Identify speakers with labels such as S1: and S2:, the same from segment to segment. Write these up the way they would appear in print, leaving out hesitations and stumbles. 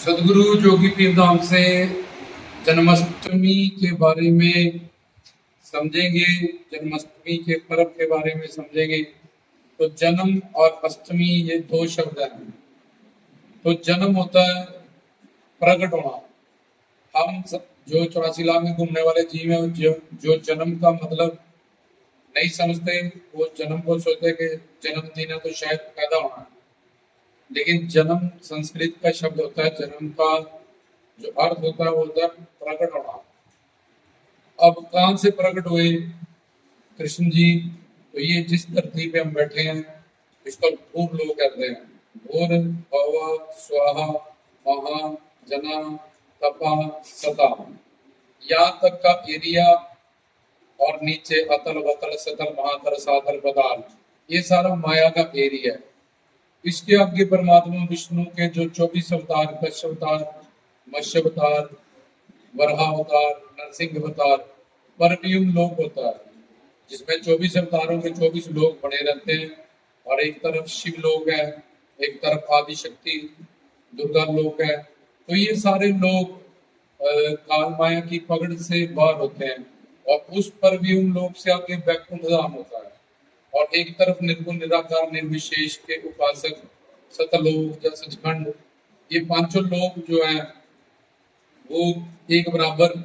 S1: सदगुरु जोगी पीरधाम से जन्माष्टमी के बारे में समझेंगे। जन्माष्टमी के पर्व के बारे में समझेंगे। तो जन्म और अष्टमी ये दो शब्द हैं। तो जन्म होता है प्रकट होना। जो 84 लाख में घूमने वाले जीव हैं, जो जन्म का मतलब नहीं समझते, वो जन्म को सोचते कि जन्मदिन है तो शायद पैदा होना है। लेकिन जन्म संस्कृत का शब्द होता है। जन्म का जो अर्थ होता है वो होता है प्रकट होना। अब कहां से प्रकट हुए कृष्ण जी? तो ये जिस धरती पे हम बैठे हैं इसको भूर लोग कहते हैं। भूर भव स्वाहा महा जना तपा सता, यहाँ तक का एरिया, और नीचे अतल वतल सतल महातल सातल पताल, ये सारा माया का एरिया है। इसके आगे परमात्मा विष्णु के जो 24 अवतार, कश्यप अवतार, मत्स्य अवतार, वराह अवतार, नरसिंह अवतार, परव्यूम लोक होता है, जिसमें 24 अवतारों के 24 लोग बने रहते हैं। और एक तरफ शिव लोक है, एक तरफ आदि शक्ति दुर्गा लोक है। तो ये सारे लोग काल माया की पकड़ से बाहर होते हैं। और उस परव्यूम लोक से आगे वैकुंठ धाम होता है। और एक तरफ निर्गुण निराकार निर्विशेष के उपासक सतलोक या सचखंड, ये पांचों लोग जो हैं वो एक बराबर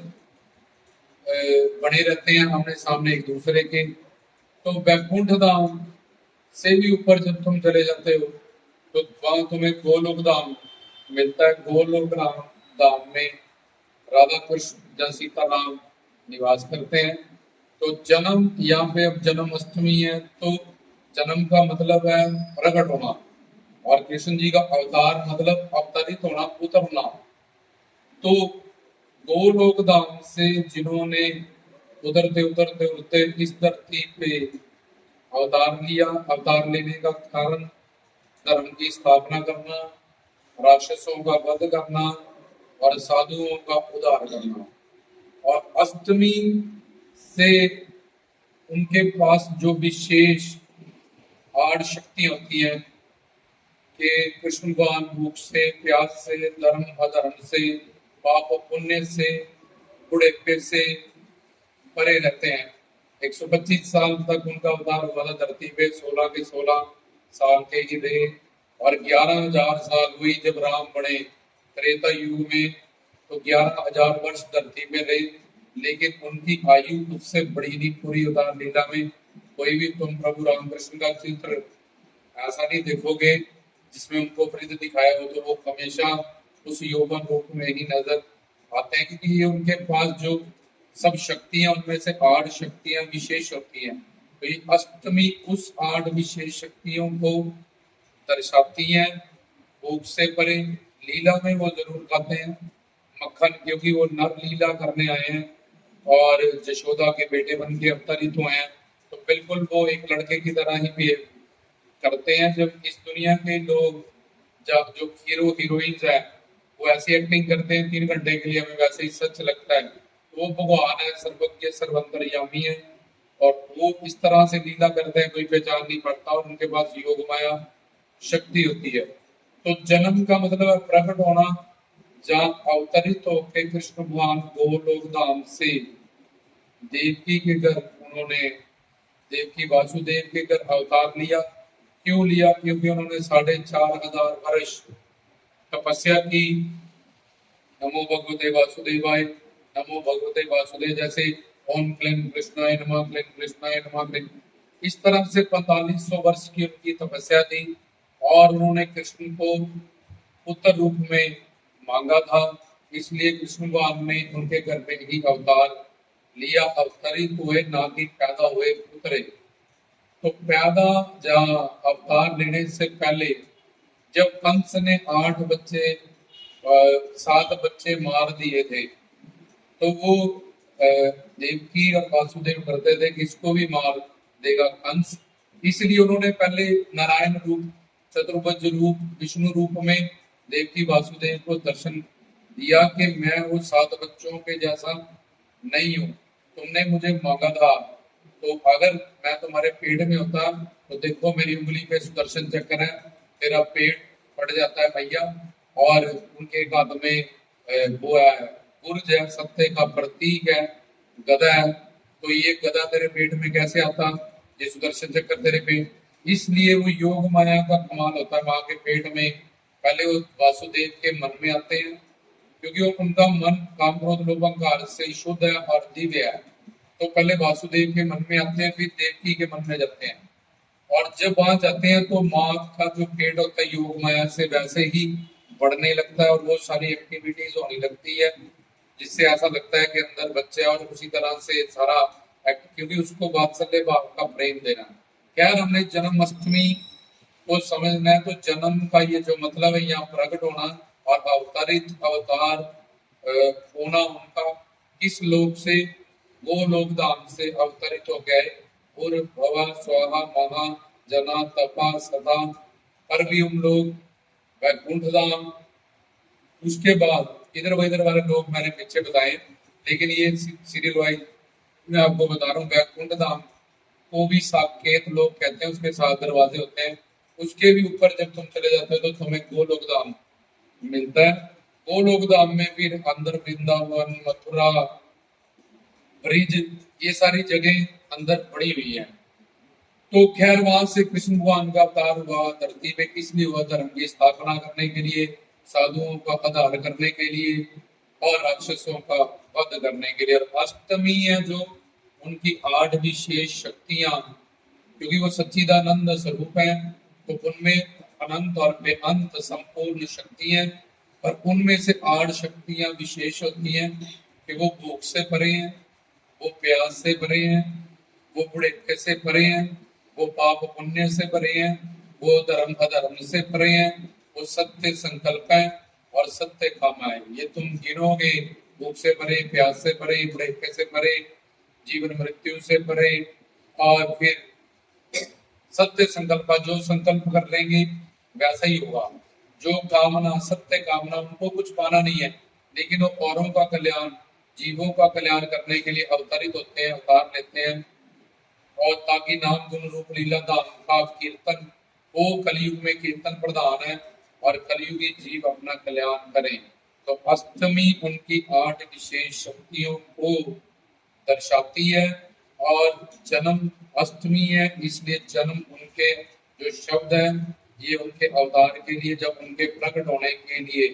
S1: बने रहते हैं आमने सामने एक दूसरे के। तो वैकुंठ धाम से भी ऊपर जब तुम चले जाते हो तो वहां तुम्हें गोलोक धाम मिलता है। गोलोक धाम में राधा कृष्ण या सीता राम निवास करते हैं। तो जन्म, यहाँ पे अब जन्म अष्टमी है, तो जन्म का मतलब है प्रकट होना, और कृष्ण जी का अवतार मतलब अवतरित होना, उतरना। तो गोलोक धाम से जिन्होंने उतरते उतरते उतरते इस धरती पे अवतार लिया, अवतार लेने का कारण धर्म की स्थापना करना, राक्षसों का वध करना और साधुओं का उद्धार करना। और अष्टमी से उनके पास जो विशेष 8 शक्ति होती है कि कृष्ण भगवान भूख से, प्यास से, धर्म अधर्म से, पाप पुण्य से, बुढ़ेपे से परे रहते हैं। 125 साल तक उनका उद्धार हुआ था धरती पे। 16 के 16 साल के ही रहे, और 11,000 साल हुई जब राम बने त्रेता युग में, तो 11,000 वर्ष धरती पे रहे। लेकिन उनकी आयु उससे बड़ी नहीं पूरी उदार लीला में। कोई भी तुम प्रभु रामकृष्ण का चित्र ऐसा नहीं देखोगे जिसमें उनको वृद्ध दिखाया हो, तो वो हमेशा उस यौवन रूप में ही नजर आते हैं। क्योंकि ये उनके पास जो सब शक्तियां, उनमें से 8 शक्तियां विशेष होती हैं। तो ये अष्टमी उस 8 विशेष शक्तियों को दर्शाती हैं। भूख से परे, लीला में वो जरूर खाते हैं मक्खन, क्योंकि वो नर लीला करने आए हैं और यशोदा के बेटे बन के अवतरित हुए हैं। तो बिल्कुल वो एक लड़के की तरह ही बिहेव करते हैं। जब इस दुनिया के लोग, जब जो हीरो हीरोइंस है, वो ऐसी एक्टिंग करते हैं 3 घंटे के लिए, हमें वैसे ही सच लगता है। तो वो भगवान है, सर्वज्ञ सर्वंतर्यामी है, और वो इस तरह से लीला करते हैं कोई पहचान नहीं पड़ता, और उनके पास योग माया शक्ति होती है। तो जन्म का मतलब है प्रकट होना। जहाँ अवतरित होकर कृष्ण भगवान गोलोक धाम से देवकी के घर, उन्होंने देवकी वासुदेव के घर अवतार लिया। क्यों लिया? क्योंकि उन्होंने 4,500 वर्ष तपस्या की। नमो भगवते वासुदेवाय, नमो भगवते वासुदेव, जैसे ओम क्लीं कृष्णाय नमः, क्लीं कृष्णाय नमः, क्लीं, इस तरह से 4500 वर्ष की उनकी तपस्या थी। और उन्होंने कृष्ण को पुत्र रूप में मांगा था, इसलिए कृष्ण भगवान ने उनके घर में ही अवतार लिया। अवतरित हुए, ना कि पैदा हुए, उतरे। तो पैदा या अवतार लेने से पहले जब कंस ने 7 बच्चे मार दिए थे, तो वो देवकी और वासुदेव करते थे कि इसको भी मार देगा कंस। इसलिए उन्होंने पहले नारायण रूप, चतुर्भुज रूप, विष्णु रूप में देवकी वासुदेव को दर्शन दिया कि मैं वो 7 बच्चों के जैसा नहीं हूँ, तुमने मुझे मांगा था। तो अगर मैं तुम्हारे पेट में होता तो देखो मेरी उंगली पे सुदर्शन चक्र है, तेरा पेट फट जाता है भैया, और उनके हाथ में वो है गुर्ज है, सत्य का प्रतीक है, गदा है। तो ये गदा तेरे पेट में कैसे आता, ये सुदर्शन चक्र तेरे पेट, इसलिए वो योग माया का कमाल होता है। माँ के पेट में पहले वो वासुदेव के मन में आते हैं, क्योंकि वो उनका मन काम क्रोध लोभ अहंकार से शुद्ध है और दिव्य है। तो पहले वासुदेव के मन में आते हैं, फिर देवकी के मन में जाते हैं। और जब वहां जाते हैं तो माँ का जो पेट होता है योग माया से वैसे ही बढ़ने लगता है और वो सारी एक्टिविटीज होने लगती है, जिससे ऐसा लगता है कि अंदर बच्चा है और उसी तरह से सारा क्योंकि उसको वात्सल्य भाव का प्रेम देना है। खैर, हमने जन्माष्टमी को समझना है तो जन्म का ये जो मतलब है यहाँ प्रकट होना और अवतरित अवतार होना उनका, किस लोक से, वो लोक धाम से अवतरित हो गए। और भवा स्वाहा महा जना तपा सदा, पर भी हम लोग वैकुंठ धाम। उसके बाद इधर इधर वाले लोग मैंने पीछे बताए, लेकिन ये सीरियल वाइज मैं आपको बता रहा हूँ। वैकुंठ धाम को भी साकेत लोग कहते हैं, उसके 7 दरवाजे होते हैं। उसके भी ऊपर जब तुम चले जाते हो तो तुम्हें गोलोक धाम मिलता है। गोलोक धाम में फिर अंदर वृंदावन, मथुरा, ब्रिज, ये सारी जगह अंदर पड़ी हुई है। तो खैर, वहां से कृष्ण भगवान का अवतार हुआ धरती पे, किस लिए हुआ, धर्म की स्थापना करने के लिए, साधुओं का आधार करने के लिए और राक्षसों का वध करने के लिए। और अष्टमी है जो उनकी 8 विशेष शक्तियां, क्योंकि वो सच्चिदानंद स्वरूप है, तो उनमें अनंत और बेअंत संपूर्ण शक्ति है। पर उनमें से 8 शक्तियां विशेष होती हैं कि वो भूख से परे हैं, वो प्यास से परे हैं, वो बुढ़ेपे से परे हैं, वो पाप पुण्य से परे हैं, वो धर्म अधर्म से परे हैं, वो सत्य संकल्प है और सत्य कामा है। ये तुम गिनोगे, भूख से परे, प्यास से परे, बुढ़ेपे से परे, जीवन मृत्यु से परे, और फिर सत्य संकल्प, जो संकल्प कर लेंगे वैसा ही होगा। जो कामना, सत्य कामना, उनको कुछ पाना नहीं है, लेकिन वो औरों का कल्याण, जीवों का कल्याण करने के लिए अवतरित होते हैं, अवतार लेते हैं। और ताकि नाम गुण रूप लीला धाम का कीर्तन, वो कलयुग में कीर्तन प्रधान है और कलयुगी जीव अपना कल्याण करें। तो अष्टमी उनकी 8 विशेष शक्तियों को दर्शाती है। और जन्म अष्टमी है, इसलिए जन्म उनके जो शब्द है ये उनके अवतार के लिए, जब उनके प्रकट होने के लिए,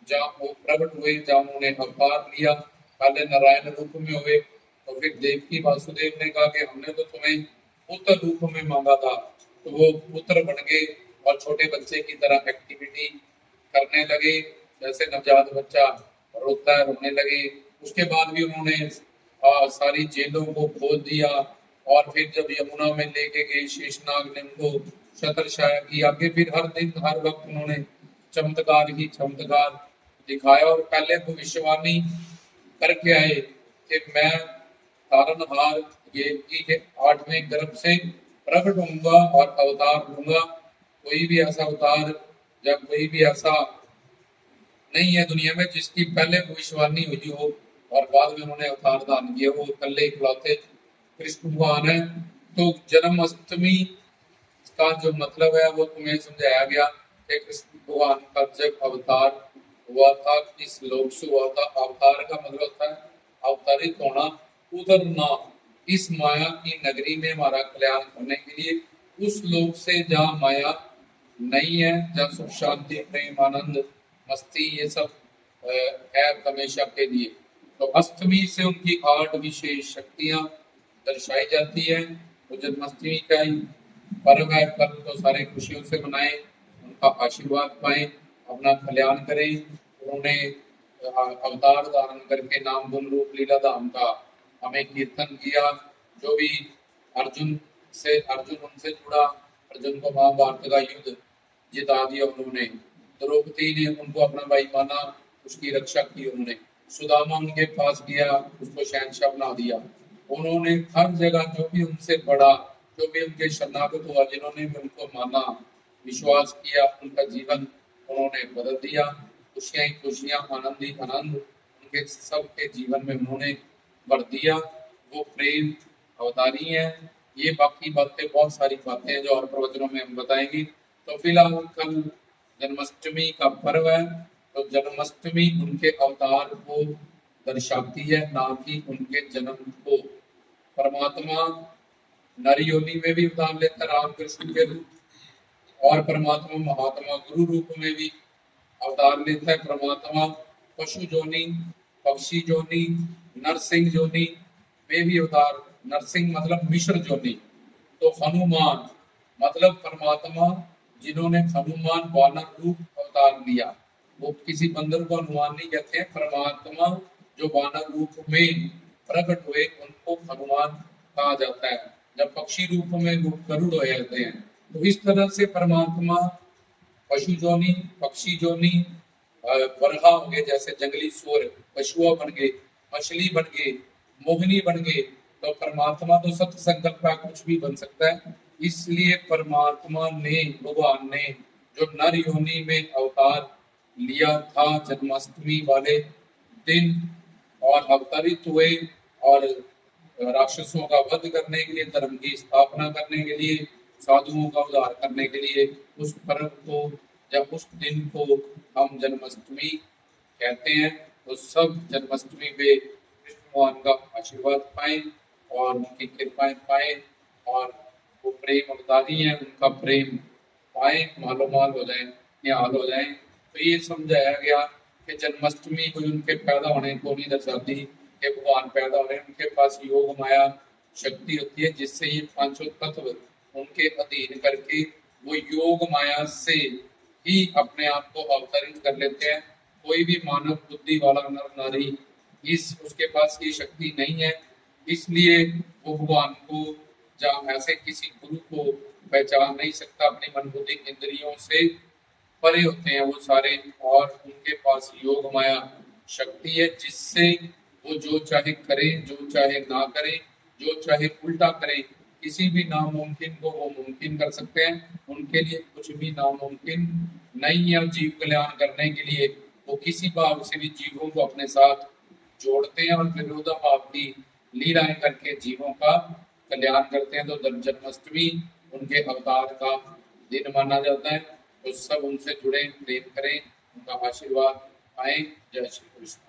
S1: जहाँ वो प्रकट हुए, जहाँ उन्होंने अवतार लिया, पहले नारायण रूप में हुए, तो फिर देवकी वासुदेव ने कहा कि हमने तो तुम्हें पुत्र रूप में मांगा था, तो वो पुत्र बन गए और छोटे बच्चे की तरह एक्टिविटी करने लगे, जैसे नवजात बच्चा रोता है, रोने लगे। उसके बाद भी उन्होंने सारी जेलों को खोल दिया और फिर जब यमुना में लेके गए शेषनाग ने उनको छत्रछाया की, आगे फिर हर दिन हर वक्त उन्होंने चमत्कार ही चमत्कार दिखाया और पहले भविष्यवाणी करके आए कि मैं तारनहार ये के 8वें गर्भ से प्रकट होऊंगा और अवतार लूंगा। कोई भी ऐसा अवतार या कोई भी ऐसा नहीं है दुनिया में जिसकी पहले भविष्यवाणी हुई हो और बाद में उन्होंने अवतार दान किया, वो इकल्ले इकलौते कृष्ण भगवान है। तो जन्माष्टमी का जो मतलब है वो तुम्हें समझाया गया कि कृष्ण भगवान का जब अवतार हुआ था, किस लोक से हुआ था। अवतार का मतलब होता है अवतरित होना, उतरना इस माया की नगरी में हमारा कल्याण करने के लिए, उस लोक से जहाँ माया नहीं है, जहाँ सुख शांति प्रेम आनंद मस्ती ये सब है हमेशा के लिए। तो अष्टमी से उनकी 8 विशेष शक्तियां दर्शाई जाती है। तो जन्माष्टमी का ही पर्व है, कल तो सारे खुशियों से मनाएं, उनका आशीर्वाद पाएं, अपना कल्याण करें। उन्होंने अवतार धारण करके नाम गुण रूप लीला धाम का हमें कीर्तन किया। जो भी अर्जुन उनसे जुड़ा, अर्जुन को महाभारत का युद्ध जिता दिया उन्होंने। द्रौपदी ने उनको अपना भाई माना, उसकी रक्षा की उन्होंने। सुदामा उनके पास गया, उसको शहंशाह बना दिया। उन्होंने हर जगह जो भी उनसे बड़ा, जो भी उनके शरणागत हुआ, जिन्होंने भी उनको माना, विश्वास किया, उनका जीवन उन्होंने बदल दिया। खुशियां ही खुशियां, आनंद ही आनंद उनके सबके जीवन में उन्होंने भर दिया। वो प्रेम अवतारी है। ये बाकी बातें, बहुत सारी बातें हैं जो और प्रवचनों में हम बताएंगे। तो फिलहाल कल जन्माष्टमी का पर्व है, तो जन्माष्टमी उनके अवतार को दर्शाती है, ना कि उनके जन्म को। परमात्मा नर योनि में भी अवतार लेता है राम कृष्ण के रूप, और परमात्मा महात्मा गुरु रूप में भी अवतार लेता है। परमात्मा पशु जोनि, पक्षी जोनि, नरसिंह जोनि में भी अवतार, नरसिंह मतलब मिश्र जोनि। तो हनुमान मतलब परमात्मा जिन्होंने हनुमान वानर रूप अवतार लिया, वो किसी बंदर को हनुमान नहीं कहते हैं, परमात्मा जो वानर रूप में प्रकट हुए उनको हनुमान कहा जाता है। जब पक्षी रूप में वो गरुड़ हो जाते हैं, तो इस तरह से परमात्मा पशु जोनि, पक्षी जोनि, बरहा हो गए जैसे जंगली सूअर, पशुआ बन गए, मछली बन गए, मोहिनी बन गए। तो परमात्मा तो सत्य संकल्प का कुछ भी बन सकता है। इसलिए परमात्मा ने, भगवान ने जो नर योनि में अवतार लिया था जन्माष्टमी वाले दिन, और अवतरित हुए और राक्षसों का वध करने के लिए, धर्म की स्थापना करने के लिए, साधुओं का उद्धार करने के लिए, उस पर्व को जब उस दिन को हम जन्माष्टमी कहते हैं, तो सब जन्माष्टमी पे कृष्ण भगवान का आशीर्वाद पाएं और उनकी कृपाएं पाएं, और वो प्रेम अवतारी है, उनका प्रेम पाएं, मालो माल हो जाए, निहाल हो जाए। तो ये समझाया गया कि जन्माष्टमी कोई उनके पैदा होने को नहीं दर्शाती कि भगवान पैदा हो रहे हैं। उनके पास योग माया शक्ति होती है, जिससे ये पांचों तत्व उनके अधीन करके वो योग माया से ही अपने आप को अवतरित कर लेते हैं। कोई भी मानव बुद्धि वाला नर नारी उसके पास ये शक्ति नहीं है, इसलिए वो भगवान को जहाँ ऐसे किसी गुरु को पहचान नहीं सकता। अपनी मन बुद्धि इंद्रियों से परे होते हैं वो सारे, और उनके पास योग माया शक्ति है, जिससे वो जो चाहे करे, जो चाहे ना करे, जो चाहे उल्टा करे, किसी भी नामुमकिन को वो मुमकिन कर सकते हैं। उनके लिए कुछ भी नामुमकिन नहीं है। जीव कल्याण करने के लिए वो किसी भाव से भी जीवों को अपने साथ जोड़ते हैं और विरोधाभाव की लीलाएं करके जीवों का कल्याण करते हैं। तो जन्माष्टमी उनके अवतार का दिन माना जाता है। तो सब उनसे जुड़े, प्रेम करें, उनका आशीर्वाद पाएं। जय श्री कृष्ण।